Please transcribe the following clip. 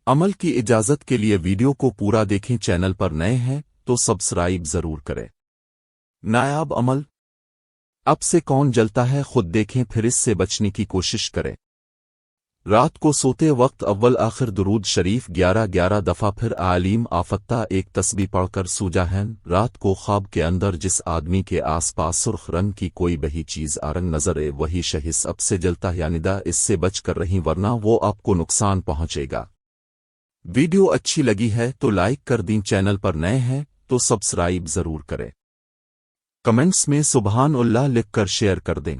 عمل کی اجازت کے لیے ویڈیو کو پورا دیکھیں، چینل پر نئے ہیں تو سبسکرائب ضرور کریں۔ نایاب عمل، اب سے کون جلتا ہے خود دیکھیں، پھر اس سے بچنے کی کوشش کریں۔ رات کو سوتے وقت اول آخر درود شریف 11 دفعہ، پھر عالیم آفتہ ایک تسبیح پڑھ کر سو جائیں۔ رات کو خواب کے اندر جس آدمی کے آس پاس سرخ رنگ کی کوئی بہی چیز آرنگ نظر آئے وہی شخص اب سے جلتا ہے، یعنی اس سے بچ کر رہیں ورنہ وہ آپ کو نقصان پہنچے گا۔ ویڈیو اچھی لگی ہے تو لائک کر دیں، چینل پر نئے ہیں تو سبسکرائب ضرور کریں، کمنٹس میں سبحان اللہ لکھ کر شیئر کر دیں۔